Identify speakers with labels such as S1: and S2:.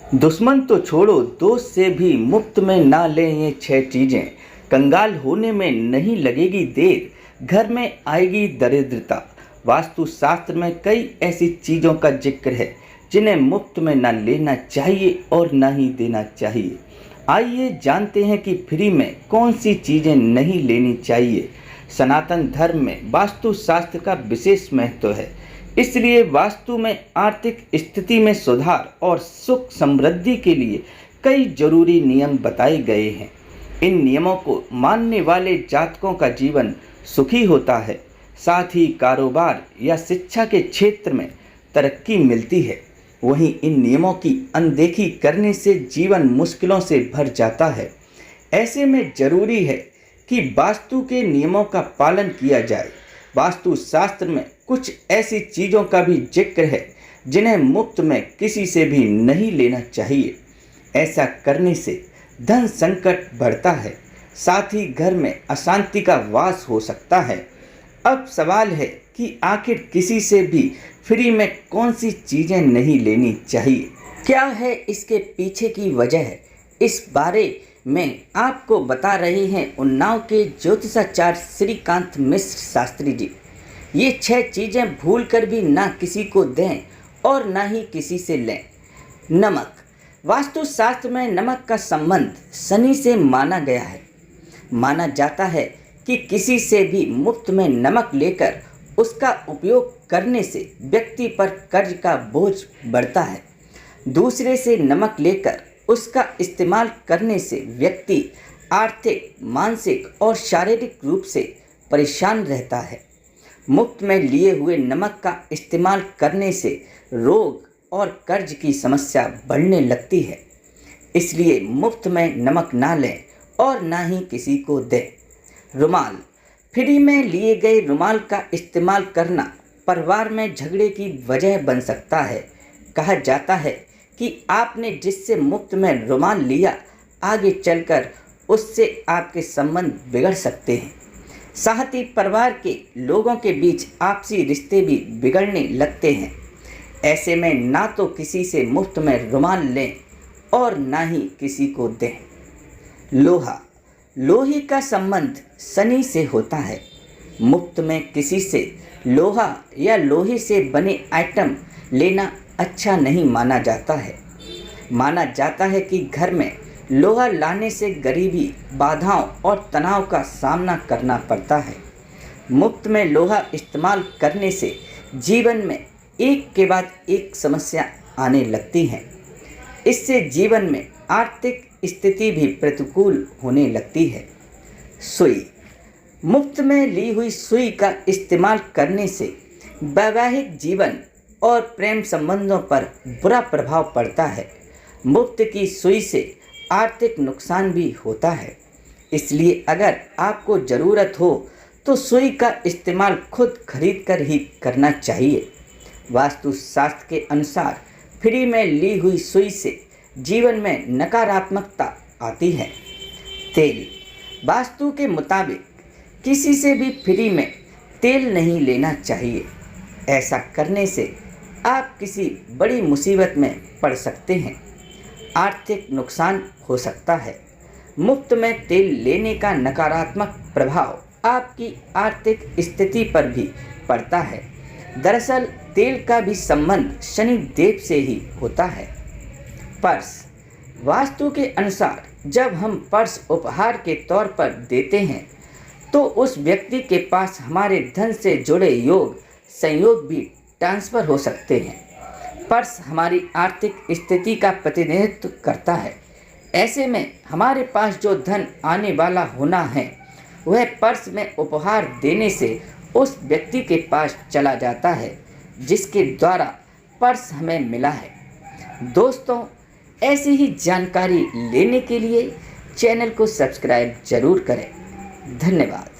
S1: दुश्मन तो छोड़ो, दोस्त से भी मुफ्त में ना लें ये 6 चीजें। कंगाल होने में नहीं लगेगी देर, घर में आएगी दरिद्रता। वास्तु शास्त्र में कई ऐसी चीजों का जिक्र है जिन्हें मुफ्त में ना लेना चाहिए और ना ही देना चाहिए। आइए जानते हैं कि फ्री में कौन सी चीजें नहीं लेनी चाहिए। सनातन धर्म में वास्तु शास्त्र का विशेष महत्व है, इसलिए वास्तु में आर्थिक स्थिति में सुधार और सुख समृद्धि के लिए कई जरूरी नियम बताए गए हैं। इन नियमों को मानने वाले जातकों का जीवन सुखी होता है, साथ ही कारोबार या शिक्षा के क्षेत्र में तरक्की मिलती है। वहीं इन नियमों की अनदेखी करने से जीवन मुश्किलों से भर जाता है। ऐसे में जरूरी है कि वास्तु के नियमों का पालन किया जाए। वास्तु शास्त्र में कुछ ऐसी चीज़ों का भी जिक्र है जिन्हें मुफ्त में किसी से भी नहीं लेना चाहिए। ऐसा करने से धन संकट बढ़ता है, साथ ही घर में अशांति का वास हो सकता है। अब सवाल है कि आखिर किसी से भी फ्री में कौन सी चीज़ें नहीं लेनी चाहिए, क्या है इसके पीछे की वजह। इस बारे में आपको बता रहे हैं उन्नाव के ज्योतिषाचार्य श्रीकांत मिश्र शास्त्री जी। ये 6 चीज़ें भूल कर भी ना किसी को दें और ना ही किसी से लें। नमक। वास्तु शास्त्र में नमक का संबंध शनि से माना गया है। माना जाता है कि किसी से भी मुफ्त में नमक लेकर उसका उपयोग करने से व्यक्ति पर कर्ज का बोझ बढ़ता है। दूसरे से नमक लेकर उसका इस्तेमाल करने से व्यक्ति आर्थिक, मानसिक और शारीरिक रूप से परेशान रहता है। मुफ्त में लिए हुए नमक का इस्तेमाल करने से रोग और कर्ज की समस्या बढ़ने लगती है। इसलिए मुफ्त में नमक ना लें और ना ही किसी को दें। रुमाल। फ्री में लिए गए रुमाल का इस्तेमाल करना परिवार में झगड़े की वजह बन सकता है। कहा जाता है कि आपने जिससे मुफ्त में रुमाल लिया, आगे चलकर उससे आपके संबंध बिगड़ सकते हैं। साथ ही परिवार के लोगों के बीच आपसी रिश्ते भी बिगड़ने लगते हैं। ऐसे में ना तो किसी से मुफ्त में रुमाल लें और ना ही किसी को दें। लोहा। लोहे का संबंध शनि से होता है। मुफ्त में किसी से लोहा या लोहे से बने आइटम लेना अच्छा नहीं माना जाता है। माना जाता है कि घर में लोहा लाने से गरीबी, बाधाओं और तनाव का सामना करना पड़ता है। मुफ्त में लोहा इस्तेमाल करने से जीवन में एक के बाद एक समस्या आने लगती हैं। इससे जीवन में आर्थिक स्थिति भी प्रतिकूल होने लगती है। सुई। मुफ्त में ली हुई सुई का इस्तेमाल करने से वैवाहिक जीवन और प्रेम संबंधों पर बुरा प्रभाव पड़ता है। मुफ्त की सुई से आर्थिक नुकसान भी होता है। इसलिए अगर आपको ज़रूरत हो तो सुई का इस्तेमाल खुद खरीद कर ही करना चाहिए। वास्तु शास्त्र के अनुसार फ्री में ली हुई सुई से जीवन में नकारात्मकता आती है। तेल। वास्तु के मुताबिक किसी से भी फ्री में तेल नहीं लेना चाहिए। ऐसा करने से आप किसी बड़ी मुसीबत में पड़ सकते हैं। आर्थिक नुकसान हो सकता है। मुफ्त में तेल लेने का नकारात्मक प्रभाव आपकी आर्थिक स्थिति पर भी पड़ता है। दरअसल तेल का भी संबंध शनि देव से ही होता है। पर्स। वास्तु के अनुसार जब हम पर्स उपहार के तौर पर देते हैं तो उस व्यक्ति के पास हमारे धन से जुड़े योग संयोग भी ट्रांसफ़र हो सकते हैं। पर्स हमारी आर्थिक स्थिति का प्रतिनिधित्व करता है। ऐसे में हमारे पास जो धन आने वाला होना है वह पर्स में उपहार देने से उस व्यक्ति के पास चला जाता है जिसके द्वारा पर्स हमें मिला है। दोस्तों, ऐसी ही जानकारी लेने के लिए चैनल को सब्सक्राइब जरूर करें। धन्यवाद।